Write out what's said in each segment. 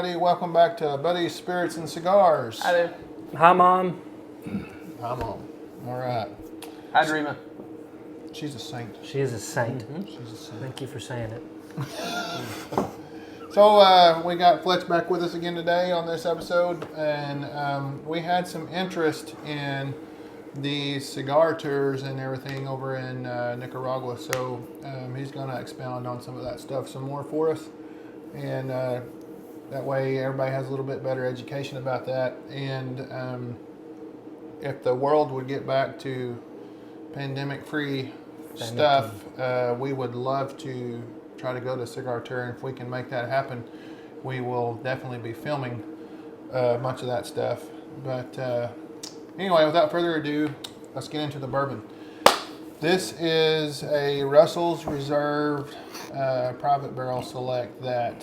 everybody. Welcome back to Buddy's Spirits and Cigars. Hi there. Hi, Mom. Hi, Mom. All right. Hi, Dreamer. She's a saint. She is a saint. She's a saint. Thank you for saying it. So we got Fletch back with us again today on this episode, and we had some interest in the cigar tours and everything over in Nicaragua. So he's going to expound on some of that stuff some more for us, and that way everybody has a little bit better education about that. And if the world would get back to pandemic-free stuff, we would love to try to go to a cigar tour, and if we can make that happen, we will definitely be filming much of that stuff. But anyway, without further ado, let's get into the bourbon. This is a Russell's Reserve Private Barrel Select that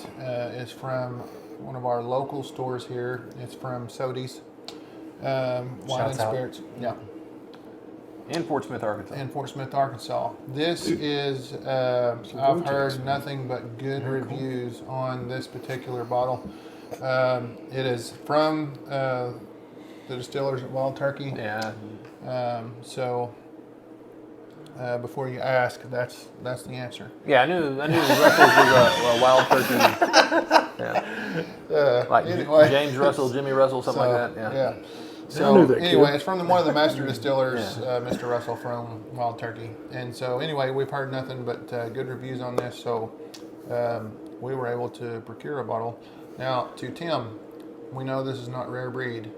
is from one of our local stores here. It's from Sodies Wine and Spirits. Yeah. In Fort Smith, Arkansas. In Fort Smith, Arkansas. This is, I've heard nothing but good reviews on this particular bottle. It is from the distillers at Wild Turkey. Yeah. So before you ask, that's the answer. Yeah, I knew Russell's was a Wild Turkey. Yeah. Like anyway. James Russell, Jimmy Russell, something like that. Yeah. So anyway, it's from one of the master distillers, Mr. Russell from Wild Turkey. And so anyway, we've heard nothing but good reviews on this. So we were able to procure a bottle. Now to Tim, we know this is not rare breed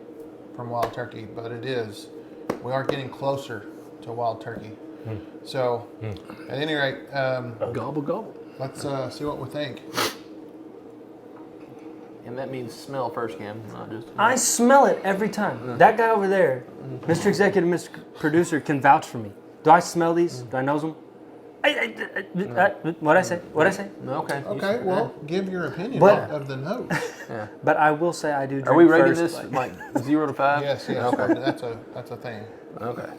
from Wild Turkey, but it is. We are getting closer to Wild Turkey. So at any rate, gobble gobble. Let's see what we think. And that means smell first, Cam, not just. I smell it every time. That guy over there, Mr. Executive, Mr. Producer, can vouch for me. Do I smell these? Do I nose them? What'd I say? What'd I say? Okay. Okay, well, give your opinion But- of the notes. Yeah. But I will say I do drink Are we rating first, this like 0 to 5? Yes, Okay. that's a thing. Okay.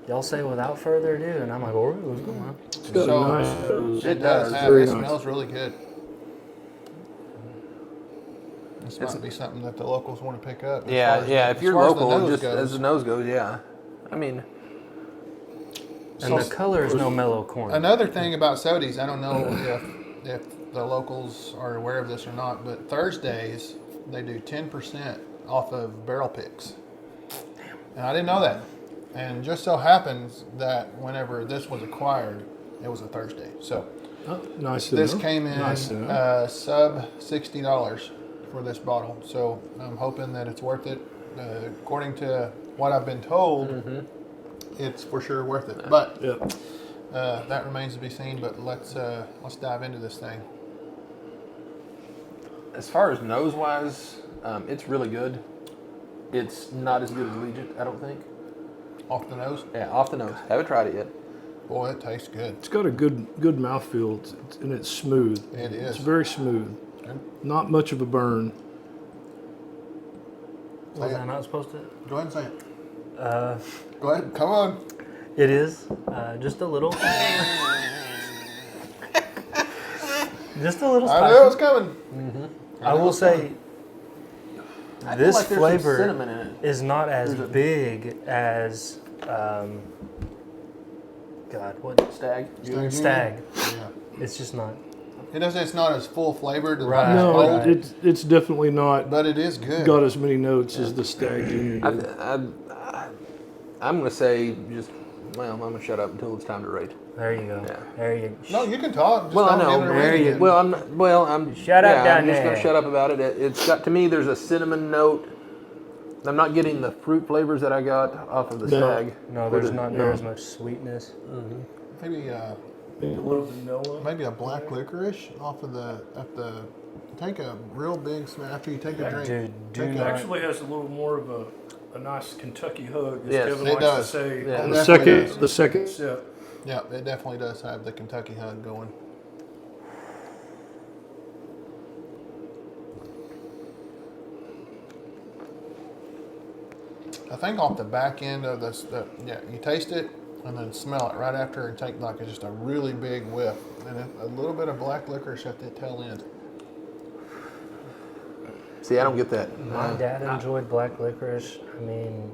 Y'all say without further ado, and I'm like, oh, what's going on? It's got So, a nice nose. It does. Very It nice. smells really good. This might be something that the locals want to pick up. as Yeah, far as- yeah. If as you're far as the local, nose just goes. as the nose goes, yeah. I mean, And the color is no mellow corn. Another thing about Sodies, I don't know if the locals are aware of this or not, but Thursdays they do 10% off of barrel picks. And I didn't know that. And just so happens that whenever this was acquired, it was a Thursday. So Oh, nice to this know. came in Nice to know. sub $60 for this bottle. So I'm hoping that it's worth it. According to what I've been told, it's for sure worth it. But Yep. that remains to be seen. But let's dive into this thing. as far as nose wise, it's really good. It's not as good as Legent, I don't think. Off the nose, Yeah, off the nose. Haven't tried it yet. boy, it tastes good. It's got a good mouthfeel, and it's smooth. It is. It's very smooth. Good. Not much of a burn. Was I not supposed to? Go ahead and say it. Go ahead. Come on. It is just a little. Just a little I knew it was spicy. coming. I will say I feel this like there's some flavor cinnamon in it. is not as There's a- big as God, what Stag Union? stag. Yeah. It's just not. It's not as full flavored. Right. No, Right. it's definitely not But it is good. got as many notes as the Stag Union did. I'm going to say just, well, I'm going to shut up until it's time to rate. There you go. Yeah. There you. No, you can talk. Just Well, I don't know. interrupt There you again. Well, I'm Shut up down I'm just going there. to shut up about it. It's got, to me, there's a cinnamon note. I'm not getting the fruit flavors that I got off of the No. Stag. No, there's not near as much sweetness. Maybe A little vanilla. maybe a black licorice off of the take a real big smell after you take a drink. Dude, do Take not. Actually has a little more of a nice Kentucky hug, as Yes, Kevin it likes does. to say. Yeah. on The Definitely second, the second. sip. Yeah, it definitely does have the Kentucky hug going. I think off the back end of this, you taste it and then smell it right after and take like just a really big whiff and a little bit of black licorice at the tail end. See, I don't get that. My dad enjoyed black licorice. I mean,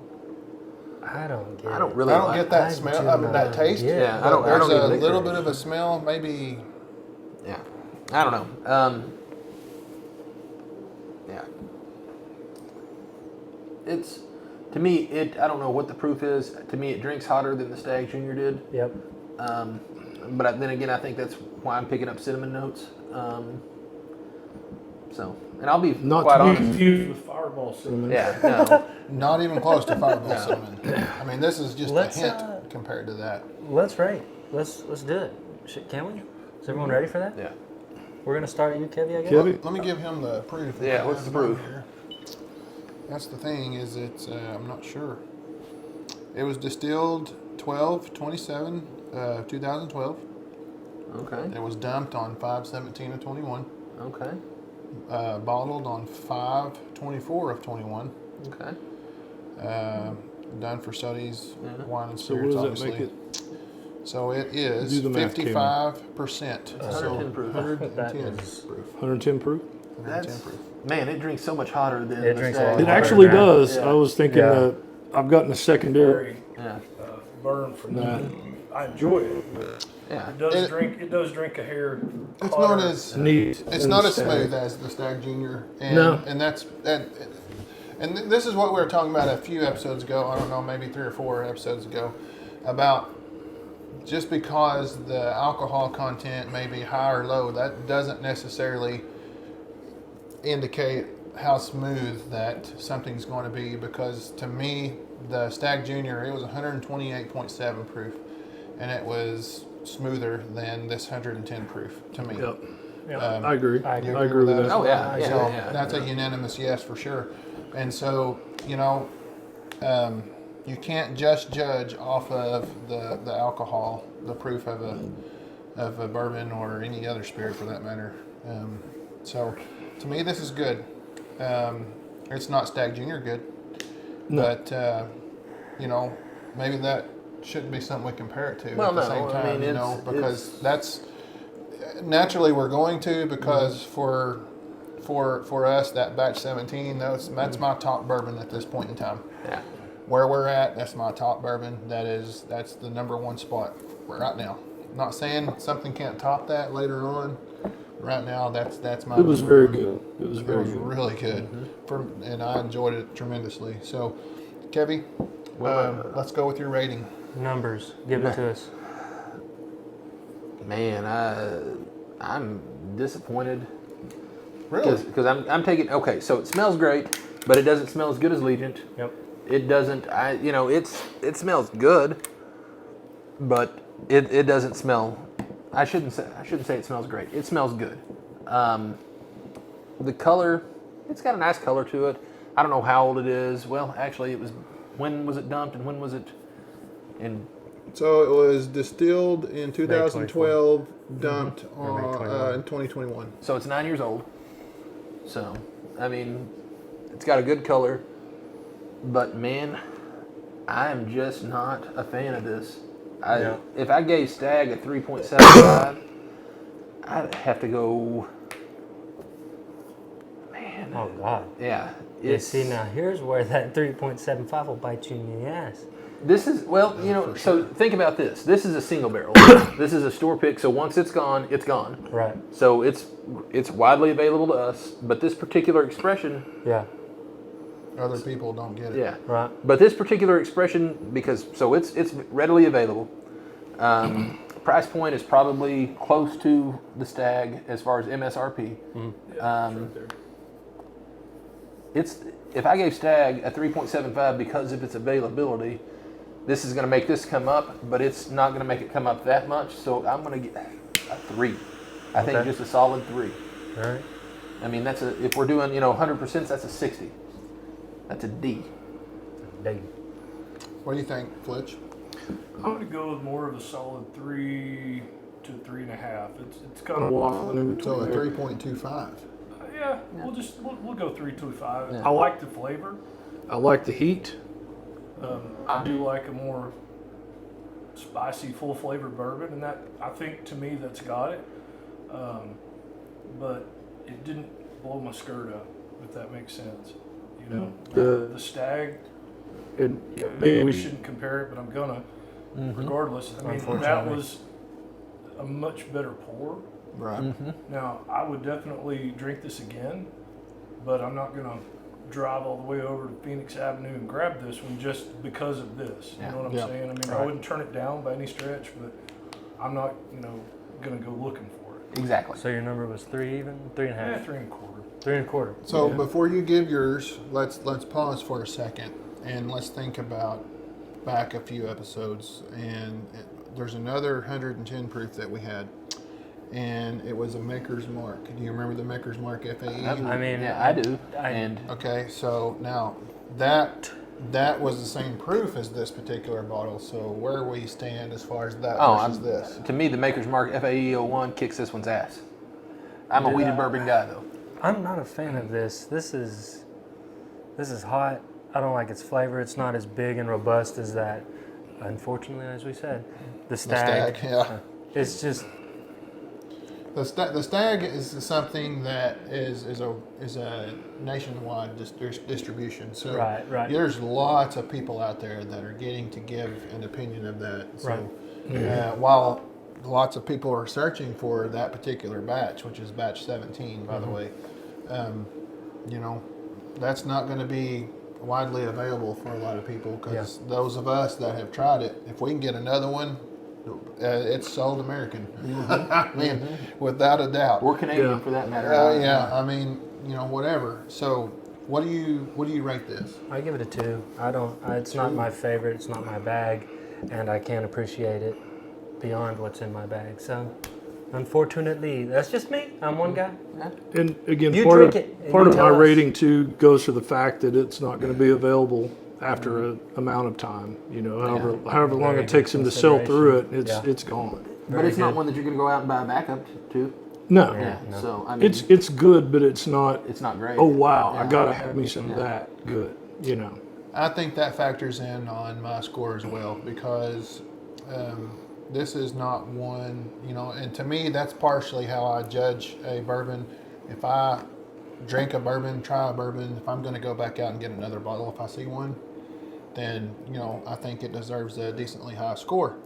I don't get I don't it. really. I don't like, get that I smell. do I mean, that not. taste. Yeah. I don't There's get a little licorice. bit of a smell, maybe. Yeah, I don't know. Yeah, it's to me. I don't know what the proof is. To me, it drinks hotter than the Stag Junior did. Yep. But then again, I think that's why I'm picking up cinnamon notes. And I'll be Not quite to be honest. Confused with Fireball cinnamon. Yeah, no. Not even close to Fireball cinnamon. I mean, this is just Let's, a hint compared to that. Let's rate. Let's do it. Can we? Is everyone ready for that? Yeah. We're gonna start at you, Kevy, I guess. Kevy? Let me give him the proof. Yeah, what's the proof? Here. That's the thing, is it's, I'm not sure. It was distilled 12/27/2012. Okay. It was dumped on 5/17/21. Okay. Bottled on 5/24/21. Okay. Done for sodies, Yeah. wine and So spirits, what does obviously. that make it? So it is Do the math, Cameron. 55%. 110 proof. 110 That is- proof. 110 proof? 110 That's proof. man. It drinks so much hotter than It the drinks a Stag. lot It hotter. actually Yeah. does. Yeah. I was thinking Yeah. I've gotten a secondary. Yeah. Burn from Nah. that. I enjoy it. But Yeah. it does It- drink. It does drink a hair. It's hotter. not as Neat. it's not as smooth as the Stag Junior. And, No. and this is what we were talking about a few episodes ago. I don't know, maybe 3 or 4 episodes ago, about just because the alcohol content may be high or low, that doesn't necessarily indicate how smooth that something's going to be. Because to me, the Stag Junior, it was 128.7 proof, and it was smoother than this 110 proof to me. Yep. Yep. I agree. I I agree agree with that. Oh yeah. I Yeah. So yeah. that's a unanimous yes for sure. And so, you can't just judge off of the alcohol, the proof of a bourbon or any other spirit for that matter. So to me, this is good. It's not Stag Junior good, No. but maybe that shouldn't be something we compare it to Well, at the no, same I time. mean, Because it's- that's naturally we're going to, because for us, that batch 17, that's my top bourbon at this point in time. Yeah. Where we're at, that's my top bourbon. That's the number one spot right now. Not saying something can't top that later on. Right now, that's my. It was very good. It was It very was good. really good, and I enjoyed it tremendously. So, Kevy, let's go with your rating. Numbers. Give it to us. Man, I'm disappointed Really? because I'm taking. Okay, so it smells great, but it doesn't smell as good as Legent. Yep. It doesn't. It smells good, but it doesn't smell. I shouldn't say it smells great. It smells good. The color, it's got a nice color to it. I don't know how old it is. Well, actually, when was it dumped and when was it in? So it was distilled in 2012, dumped Or May 21. in 2021. So it's 9 years old. So, I mean, it's got a good color, but man, I am just not a fan of this. Yeah. If I gave Stag a 3.75, I'd have to go. Man, Oh God. yeah. You see, now here's where that 3.75 will bite you in the ass. This is so think about this. This is a single barrel. This is a store pick. So once it's gone, it's gone. Right. So it's widely available to us. But this particular expression, Yeah. Other people don't get it. yeah. Right. But this particular expression, it's readily available. Price point is probably close to the Stag as far as MSRP. If I gave Stag a 3.75 because of its availability, this is going to make this come up, but it's not going to make it come up that much. So I'm going to get a 3. I think Okay. just a solid 3. All right. I mean, if we're doing 100%, that's a 60. That's a D. Big. What do you think, Flitch? I'm going to go with more of a solid 3 to 3.5. It's kind of waffling in So a between. 3.25. Yeah, we'll go 3.25. Yeah. I like the flavor. I like the heat. I do like a more spicy, full flavor bourbon, and that, I think, to me, that's got it. But it didn't blow my skirt up. if that makes sense. You know, The- the Stag. And Maybe we we shouldn't compare it, but I'm gonna. Mm-hmm. Regardless, I mean that Unfortunately. was a much better pour. Right. Mm-hmm. Now I would definitely drink this again, but I'm not gonna drive all the way over to Phoenix Avenue and grab this one just because of this. You Yeah. know what I'm Yeah. saying? I mean, I Right. wouldn't turn it down by any stretch, but I'm not, gonna go looking for it. Exactly. So your number was 3 even? 3.5? 3 and a quarter. 3 1/4. So Yeah. before you give yours, let's pause for a second and let's think about back a few episodes. And there's another 110 proof that we had, and it was a Maker's Mark. Do you remember the Maker's Mark FAE? I mean, yeah, I do. I- And Okay, so now that was the same proof as this particular bottle. So where we stand as far as that versus this? to me, the Maker's Mark FAE 01 kicks this one's ass. I'm a weeded bourbon guy, though. I'm not a fan of this. This is hot. I don't like its flavor. It's not as big and robust as that. Unfortunately, as we said, the The Stag. yeah. It's just The Stag is something that is a nationwide distribution. So Right. there's lots of people out there that are getting to give an opinion of that. So Right. while lots of people are searching for that particular batch, which is batch 17, by the way, that's not going to be widely available for a lot of people because those of us that have tried it, if we can get another one, it's sold American. I mean, without a doubt. Or Canadian, Yeah. for that matter. Yeah, I mean, whatever. So, what do you rate this? I give it a 2. I don't. It's not my favorite. It's not my bag, and I can't appreciate it beyond what's in my bag. So, unfortunately, that's just me. I'm one guy. And again, You part drink of it, and part you of my tell us. rating too goes to the fact that it's not going to be available after an amount of time. However long Very it takes good them to sell through it, consideration. it's gone. But Very it's not good. one that you're going to go out and buy a backup to. No, Yeah. No. So, I mean, it's good, but it's not. it's not great. Oh wow, I Yeah. gotta have me some of that. Good, I think that factors in on my score as well because this is not one, and to me, that's partially how I judge a bourbon. If I drink a bourbon, try a bourbon, if I'm going to go back out and get another bottle, if I see one, then, I think it deserves a decently high score.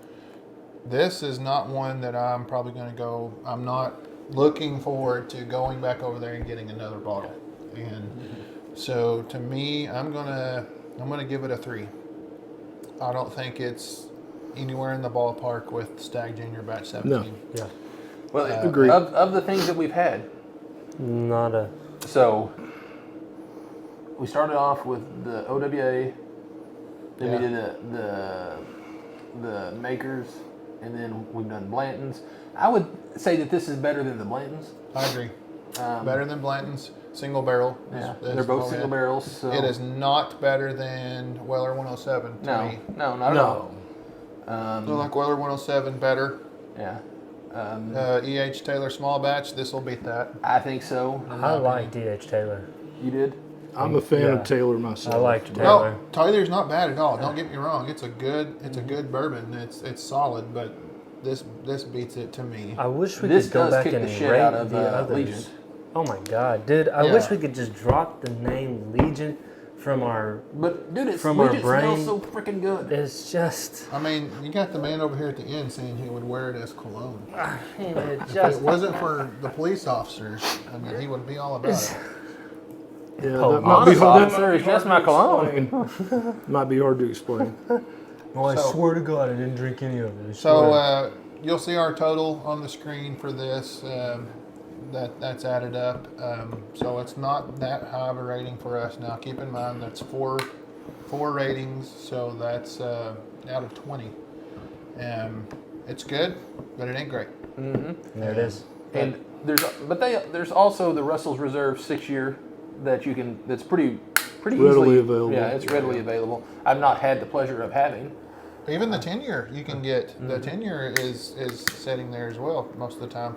This is not one that I'm probably going to go, I'm not looking forward to going back over there and getting another bottle. And so to me, I'm going to give it a 3. I don't think it's anywhere in the ballpark with Stag Junior Batch 17. Yeah. Well, Agreed. of the things that we've had, Not a. so we started off with the OWA, then Yeah. we did the Makers, and then we've done Blanton's. I would say that this is better than the Blanton's. I agree. Um, Better than Blanton's. Single barrel. Yeah, is they're both what we single had. barrels. So It is not better than Weller 107 to no, me. no, not at No. all. I like Weller 107 better. Yeah, E.H. Taylor small batch, this will beat that. I think so. I like D.H. Taylor. You did? I'm a fan Yeah. of Taylor myself. I liked Taylor. No, Taylor's not bad at all. Don't get me wrong. It's a good bourbon. It's solid, but this beats it to me. I wish we This could go does back kick and the shit rate out of, the others. Legion. Oh my God, dude! I Yeah. wish we could just drop the name Legion from our. But dude, it's From our Legion smells brain- so freaking good. It's just. I mean, you got the man over here at the end saying he would wear it as cologne. It If it just. wasn't for the police officers, I mean, he would be all about it. Yeah, Oh, that might be Honest hard. officer is just my cologne. Might be hard to explain. Well, I So- swear to God, I didn't drink any of it. I So swear. you'll see our total on the screen for this. That's added up. So it's not that high of a rating for us now. Keep in mind that's four ratings, so that's out of 20. It's good, but it ain't great. There it is. And there's also the Russell's Reserve 6-year that you can. That's pretty Readily easily available. Yeah, it's readily available. I've not had the pleasure of having. Even the 10-year you can get. The 10-year is sitting there as well most of the time.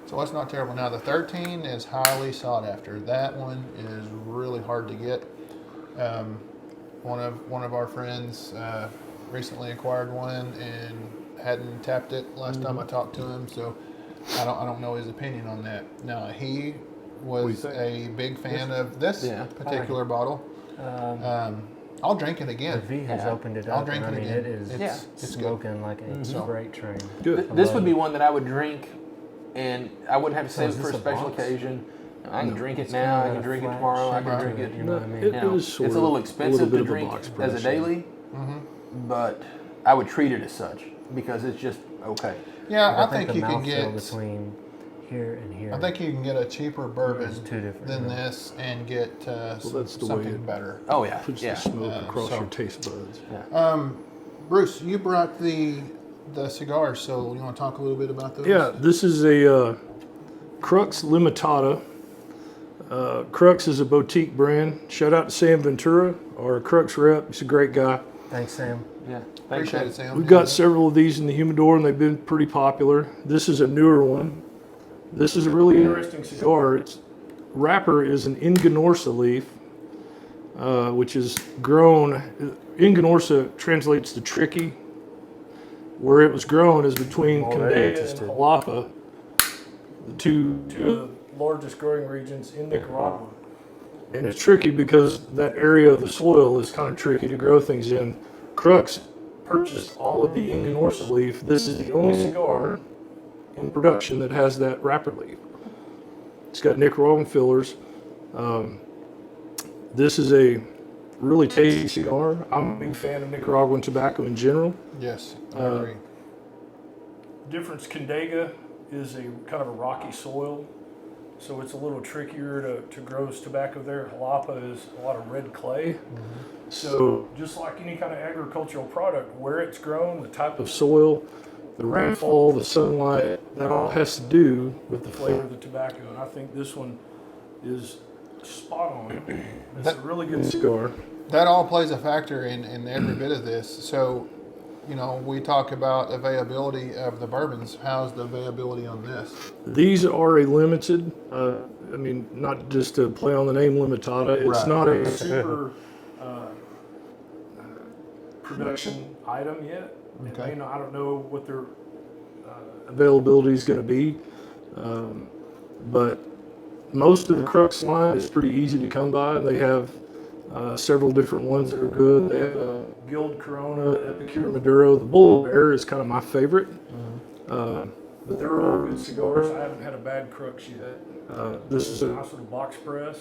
So it's not terrible. Now the 13 is highly sought after. That one is really hard to get. One of our friends recently acquired one and hadn't tapped it last time I talked to him. So I don't know his opinion on that. Now he was a big fan of this Yeah. particular bottle. I'll drink it The again. V has opened it I'll up. drink and it I mean, again. it is It's good. smoking like a So- freight train. Good. This would be one that I would drink, and I wouldn't have to So save is it for a this a special box? occasion. I can drink it It's now. I kinda can drink it flat tomorrow. I can shape drink to it. You know what I mean? It Now, is sort it's a of little a expensive bit to of a drink box as a press, daily, but I would treat it as such because it's just okay. Yeah, I think think the you can mouthfeel get. between here and here. I think you can get a cheaper bourbon It's two different, than yeah. this and get that's the way something it- better. Oh yeah, Puts yeah. the smoke across so- your taste buds. Bruce, you brought the cigars, so you want to talk a little bit about those? Yeah, this is a Crux Limitada. Crux is a boutique brand. Shout out to Sam Ventura, our Crux rep. He's a great guy. Thanks, Sam. Yeah. Thanks, Appreciate Shane. it, Sam. We've got several of these in the humidor, and they've been pretty popular. This is a newer one. This is a really interesting cigar. Its wrapper is an Inganorsa leaf, which is grown. Inganorsa translates to tricky. Where it was grown is between Condega and Jalapa, the two Two of the largest growing regions in Nicaragua. And it's tricky because that area of the soil is kind of tricky to grow things in. Crux purchased all of the Inganorsa leaf. This is the only cigar in production that has that wrapper leaf. It's got Nicaraguan fillers. This is a really tasty cigar. I'm a big fan of Nicaraguan tobacco in general. Yes, I agree. Difference, Condega is a kind of a rocky soil, so it's a little trickier to grow tobacco there. Jalapa is a lot of red clay. So just like any kind of agricultural product, where it's grown, the type of soil, the rainfall, the sunlight, that all has to do with the flavor of the tobacco. And I think this one is spot on. It's a really good cigar. That all plays a factor in every bit of this. So, you know, we talk about availability of the bourbons. How's the availability on this? These are a limited, I mean, not just to play on the name Limitada. It's Right. not a Super production item yet. It Okay. may not, I don't know what their availability is going to be. But most of the Crux line is pretty easy to come by. They have several different ones that are good. They have Guild Corona, Epicure Maduro. The Bull Bear is kind of my favorite. But they're all good cigars. I haven't had a bad Crux yet. This is It's a a nice little box press,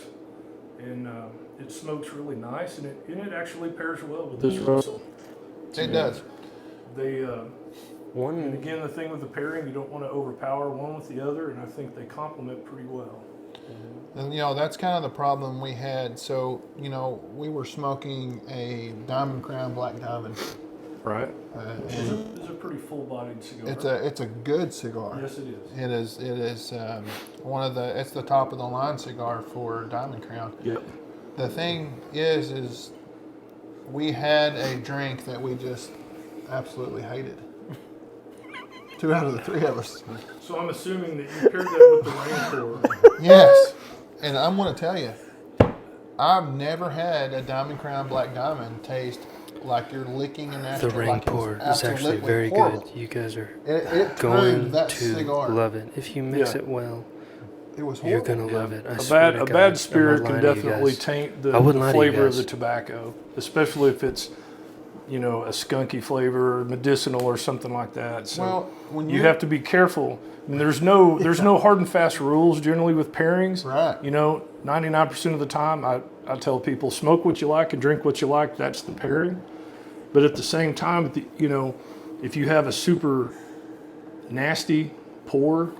and it smokes really nice, and it actually pairs well with this Russell. It does. They and One again, the thing with the pairing, you don't want to overpower one with the other, and I think they complement pretty well. And, you know, that's kind of the problem we had. So, you know, we were smoking a Diamond Crown Black Diamond. right. It's a pretty full-bodied cigar. It's a good cigar. Yes, it is. It is it's the top of the line cigar for Diamond Crown. Yep. The thing is we had a drink that we just absolutely hated. 2 out of the 3 of us. So I'm assuming that you paired that with the Raincore. Yes, and I'm going to tell you, I've never had a Diamond Crown Black Diamond taste like you're licking an The ashtray. rain like it was pour is actually absolutely very horrible. good. You guys are It going proved that to cigar. love it. If you mix Yeah. it well, It was you're horrible. gonna love it. I A swear bad to a God, bad I'm spirit not can lying to you definitely guys. taint the I wouldn't lie to you flavor of guys. the tobacco, especially if it's, you know, a skunky flavor, or medicinal, or something like that. So Well, when you have to be careful. I mean, there's no hard and fast rules generally with pairings. Right. You know, 99% of the time, I tell people smoke what you like and drink what you like. That's the pairing. But at the same time, you know, if you have a super nasty pour,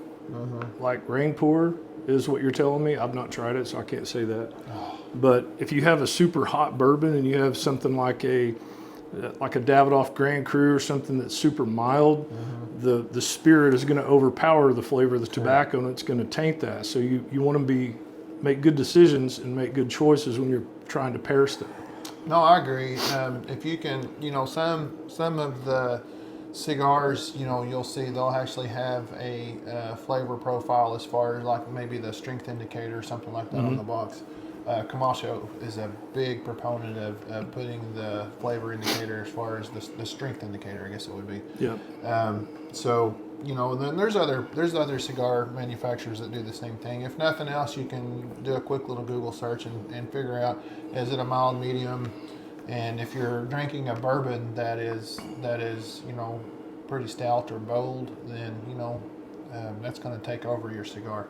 like rain pour is what you're telling me. I've not tried it, so I can't say that. But if you have a super hot bourbon and you have something like a Davidoff Grand Cru or something that's super mild, the spirit is going to overpower the flavor of the tobacco and it's going to taint that. So you want to make good decisions and make good choices when you're trying to pair stuff. No, I agree. If you can, you know, some of the cigars, you know, you'll see they'll actually have a flavor profile as far as like maybe the strength indicator or something like that on the box. Camacho is a big proponent of putting the flavor indicator as far as the strength indicator, I guess it would be. Yeah. So, you know, then there's other cigar manufacturers that do the same thing. If nothing else, you can do a quick little Google search and figure out, is it a mild, medium, and if you're drinking a bourbon that is you know, pretty stout or bold, then you know that's going to take over your cigar.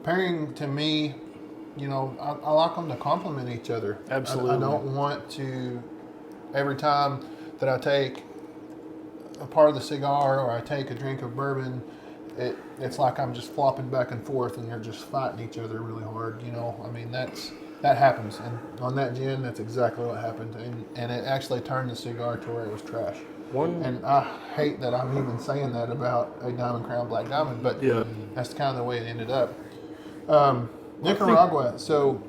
Pairing, to me, you know, I like them to complement each other. Absolutely. I don't want to, every time that I take a part of the cigar or I take a drink of bourbon, it's like I'm just flopping back and forth and they're just fighting each other really hard. You know, I mean, that happens. And on that gin, that's exactly what happened. And it actually turned the cigar to where it was trash. And I hate that I'm even saying that about a Diamond Crown Black Diamond, but Yeah. that's kind of the way it ended up. Nicaragua. So,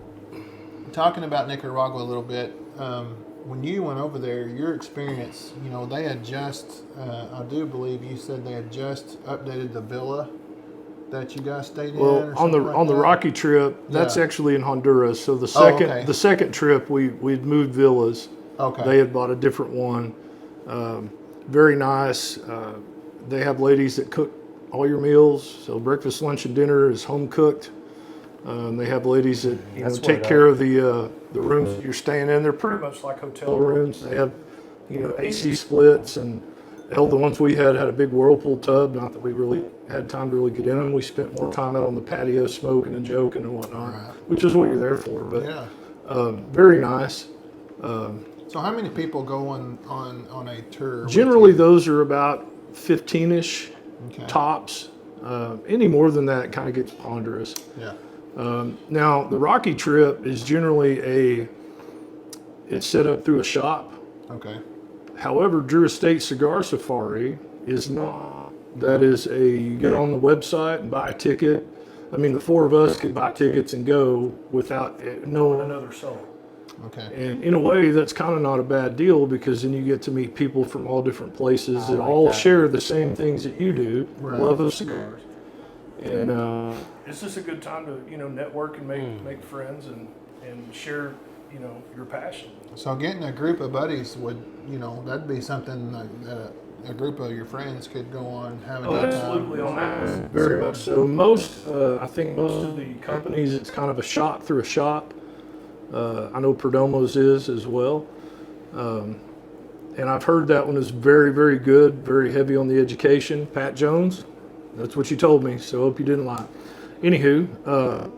talking about Nicaragua a little bit, when you went over there, your experience, you know, they had just, I do believe you said they had just updated the villa that you guys stayed in. Well, Or on the something like on the that? Rocky trip, that's Yeah. actually in Honduras. So the Oh, second okay. the second trip, we'd moved villas. Okay. They had bought a different one. Very nice. They have ladies that cook all your meals. So breakfast, lunch, and dinner is home cooked. They have ladies that That's take what care of the rooms that you're staying in. They're pretty Pretty much much like hotel rooms. They have AC splits, and hell, the ones we had a big whirlpool tub. Not that we really had time to really get in them. We spent more time out on the patio smoking and joking and whatnot, Right. which is what you're there for. But Yeah. very nice. So how many people go on a tour? with Generally, you? those are about 15-ish Okay. tops. Any more than that kind of gets ponderous. Yeah. Now, the Rocky trip is generally it's set up through a shop. Okay. However, Drew Estate Cigar Safari is not. That is you get on the website and buy a ticket. I mean, the four of us could buy tickets and go without knowing another soul. Okay. And in a way, that's kind of not a bad deal because then you get to meet people from all different places that like all that. share the same things that you do, Right. love of cigars. And It's just a good time to network and make friends and share your passion. So getting a group of buddies would, that'd be something that a group of your friends could go on having a good time. Absolutely on that. very much so. I think most of the companies, it's kind of a shop through a shop. I know Perdomo's is as well. And I've heard that one is very, very good, very heavy on the education. Pat Jones, that's what you told me, so I hope you didn't lie. Anywho,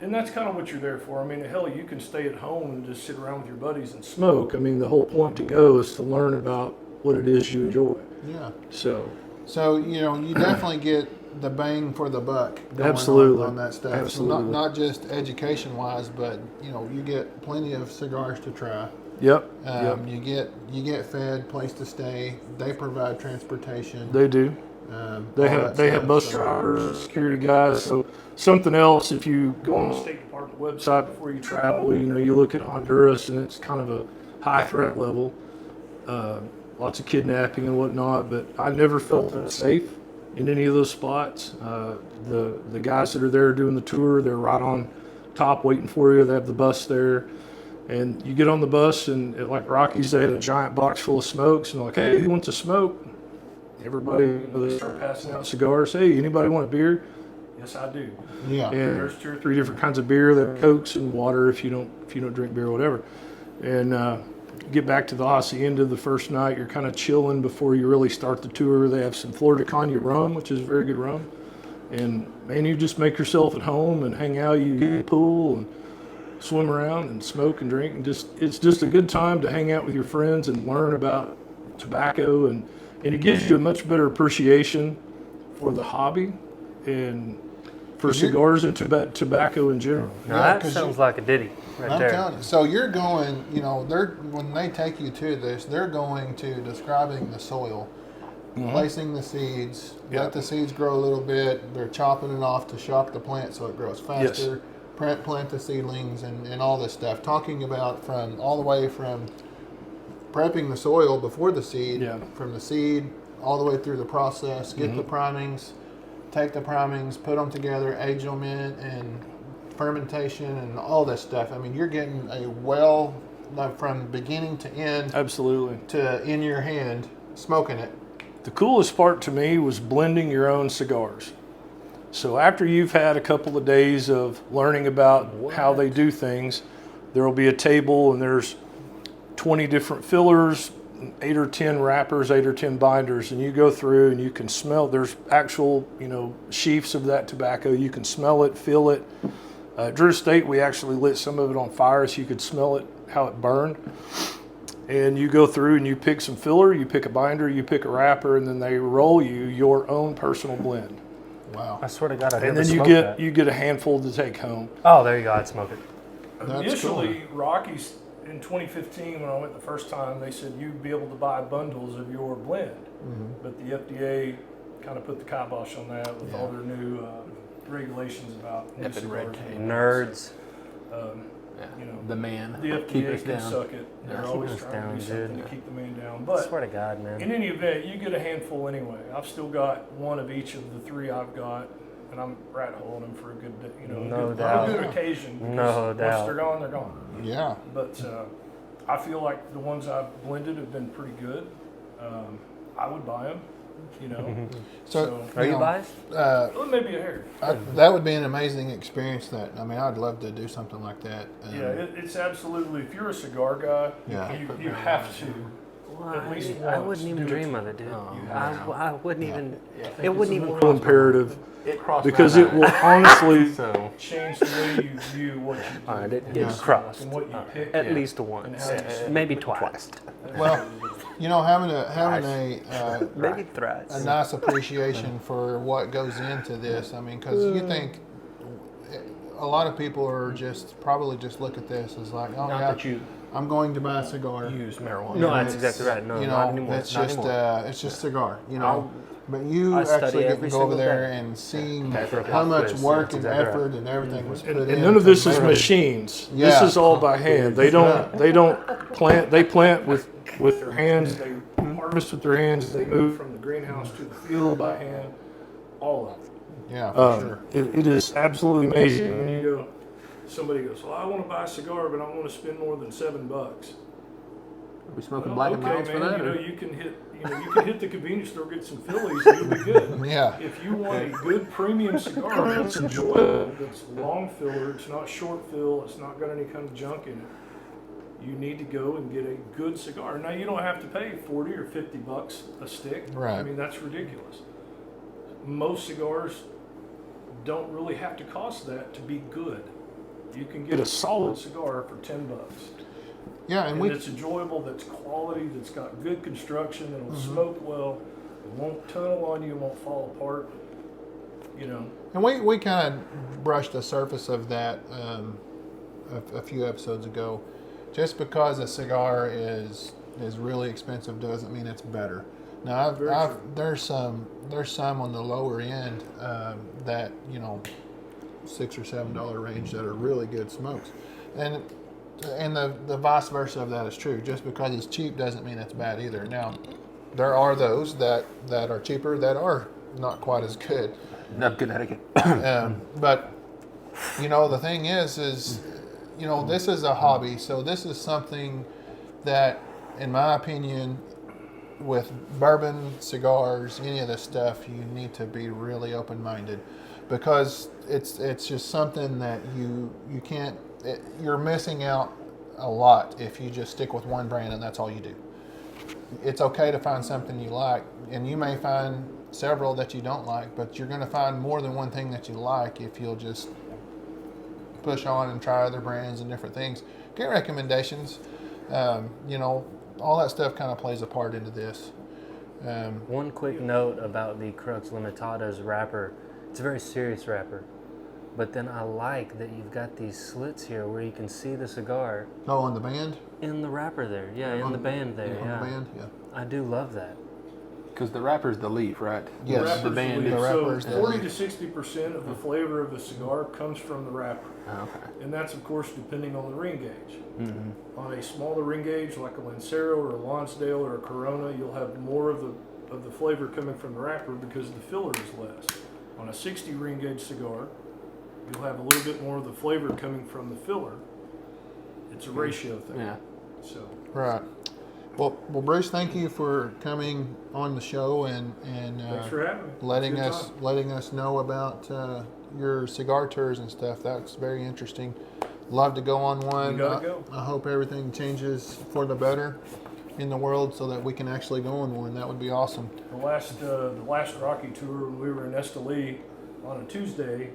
And that's kind of what you're there for. I mean, hell, you can stay at home and just sit around with your buddies and smoke. smoke. I mean, the whole point to go is to learn about what it is you enjoy. Yeah. So, So, you definitely get the bang for the buck going Absolutely. on that stuff. Absolutely. So not just education-wise, but, you get plenty of cigars to try. yep, You get fed, place to stay. They provide transportation. they do. They all have that bus stuff. drivers, security guys. So something else, if you go on the State Department website before you travel, you look at Honduras and it's kind of a high threat level. Lots of kidnapping and whatnot, but I never felt unsafe in any of those spots. The guys that are there doing the tour, they're right on top waiting for you. They have the bus there. And you get on the bus and like Rockies, they had a giant box full of smokes and like, hey, who wants a smoke? Everybody, they start passing out cigars. Hey, anybody want a beer? Yes, I do. Yeah. And There's 2 or 3 three different kinds of beer. They have Cokes and water if you don't drink beer or whatever. And get back to the hacienda the first night. You're kind of chilling before you really start the tour. They have some Florida Cognac rum, which is very good rum. And man, you just make yourself at home and hang out. You get in the pool and swim around and smoke and drink. And it's just a good time to hang out with your friends and learn about tobacco. And it gives you a much better appreciation for the hobby and for cigars and tobacco in general. Now Yeah, that 'cause sounds like a ditty right I'm there. telling you. So you're going, when they take you to this, they're going to describing the soil, placing the seeds, Yeah. let the seeds grow a little bit. They're chopping it off to shock the plant so it grows faster. Plant the seedlings and all this stuff. Talking about all the way from prepping the soil before the seed, Yeah. from the seed all the way through the process, get the primings, take the primings, put them together, age them in, and fermentation and all this stuff. I mean, you're getting like from beginning to end Absolutely. to in your hand, smoking it. The coolest part to me was blending your own cigars. So after you've had a couple of days of learning about how they do things, there will be a table and there's 20 different fillers, 8 or 10 wrappers, 8 or 10 binders, and you go through and you can smell, there's actual, sheafs of that tobacco. You can smell it, feel it. Drew Estate, we actually lit some of it on fire so you could smell it, how it burned. And you go through and you pick some filler, you pick a binder, you pick a wrapper, and then they roll you your own personal blend. Wow. I swear to God, I'd And never then you smoked get that. you get a handful to take home. Oh, there you go. I'd smoke it. That's Initially, Rockies in 2015, when I went the first time, they said you'd be able to buy bundles of your blend. But the FDA kind of put the kibosh on that with all their new regulations about new Effing red cigars. tape. Nerds. The man. The keep FDA us can down. suck it. They're Keep always us trying down, to do something dude. to keep the man down. I But swear to God, man. in any event, you get a handful anyway. I've still got one of each of the 3 I've got, and I'm rat holing them for a good, No a doubt. good occasion. because No once doubt. they're gone, they're gone. Yeah. But I feel like the ones I've blended have been pretty good. I would buy them, So, Are you biased? Well, maybe a hair. That would be an amazing experience. I'd love to do something like that. Yeah, it's absolutely. If you're a cigar guy, Yeah. you have to. Well, At least I once, wouldn't even do it. dream of it, dude. You I, have to. I wouldn't Yeah. even. Yeah, I think It wouldn't it's even. Real imperative It crossed because my it will mind. honestly. So Change the way you view what you do. All right, it Yeah. gets crossed. And what you pick. At Yeah. least And once, how you sip. maybe twice, Well, having maybe a thrice. nice appreciation for what goes into this. Because you think a lot of people are probably just look at this as like, oh not yeah, that you I'm going to buy a cigar. use marijuana. No, And that's it's, exactly right. No, not anymore. It's Not just anymore. it's just cigar. I'll- But you I study actually get to every go over single there day. and seeing That's how much right. work That's and exactly effort right. and everything was put And in. none of this to is make it. machines. Yeah. This is all by hand. They don't plant. They plant with their hands. They harvest with their hands. They move from the greenhouse to the field by hand. All of it. Yeah, for sure. It is absolutely amazing. When you go, somebody goes, well, I want to buy a cigar, but I don't want to spend more than $7. Are we smoking Well, black and okay, milds for man, that? Or? you can hit the convenience store, get some Phillies, and you'll be good. Yeah. If you want a good premium cigar that's enjoyable, that's long filler, it's not short fill, it's not got any kind of junk in it, you need to go and get a good cigar. Now you don't have to pay $40 or $50 a stick. Right. I mean, that's ridiculous. Most cigars don't really have to cost that to be good. You can get Get a a solid- solid cigar for $10. Yeah, and And we it's enjoyable, that's quality, that's got good construction, that'll Mm-hmm. smoke well, it won't tunnel on you, it won't fall apart, And we kind of brushed the surface of that a few episodes ago. Just because a cigar is really expensive doesn't mean it's better. Now, Very true. there's some on the lower end that $6 or $7 range that are really good smokes, and the vice versa of that is true. Just because it's cheap doesn't mean it's bad either. Now, there are those that are cheaper that are not quite as good. Not Connecticut. But the thing is this is a hobby, so this is something that, in my opinion, with bourbon, cigars, any of this stuff, you need to be really open-minded, because it's just something that you can't. You're missing out a lot if you just stick with one brand and that's all you do. It's okay to find something you like, and you may find several that you don't like, but you're going to find more than one thing that you like if you'll just push on and try other brands and different things. Get recommendations. All that stuff kind of plays a part into this. One quick note about the Crux Limitada's wrapper. It's a very serious wrapper. But then I like that you've got these slits here where you can see the cigar Oh, on the band? in the wrapper there. Yeah, in the band there. On Yeah, the band? Yeah. I do love that. Because the wrapper's the leaf, right? Yes. Wrapper's The band leaf. The wrapper's So the 40 leaf. to 60% of the flavor of the cigar comes from the wrapper. Oh, okay. And that's, of course, depending on the ring gauge. Mm-hmm. On a smaller ring gauge, like a Lancero or a Lonsdale or a Corona, you'll have more of the flavor coming from the wrapper because the filler is less. On a 60 ring gauge cigar, you'll have a little bit more of the flavor coming from the filler. It's a ratio thing. Yeah. So Right. Well, Bruce, thank you for coming on the show and Thanks for having me. letting It's a good us time. letting us know about your cigar tours and stuff. That's very interesting. Love to go on one. You gotta go. I hope everything changes for the better in the world so that we can actually go on one. That would be awesome. The last Rocky tour, when we were in Esteli on a Tuesday,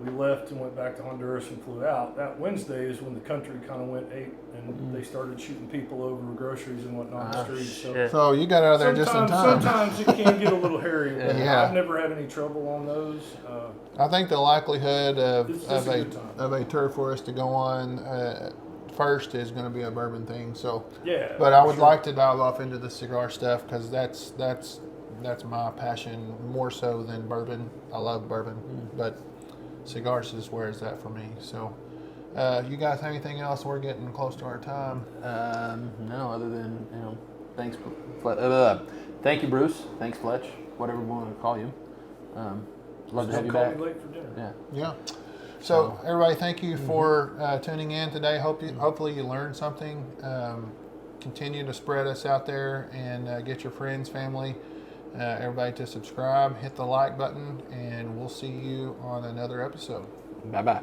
we left and went back to Honduras and flew out. That Wednesday is when the country kind of went ape and they started shooting people over groceries and whatnot in the streets. So shit. So you got out of there just in time. sometimes it can get a little hairy. But Yeah. I've never had any trouble on those. I think the likelihood It's of a a good time. of a tour for us to go on first is going to be a bourbon thing. So, Yeah. but I for would sure. like to dive off into the cigar stuff because that's my passion more so than bourbon. I love bourbon, but cigars is where it's at for me. So, you guys have anything else? We're getting close to our time. No, other than thanks. Thank you, Bruce. Thanks, Fletch. Whatever we want to call you. Love to have Don't you call back. me late for dinner. Yeah. Yeah. So everybody, thank you for tuning in today. Hopefully you learned something. Continue to spread us out there and get your friends, family, everybody to subscribe. Hit the like button, and we'll see you on another episode. Bye bye.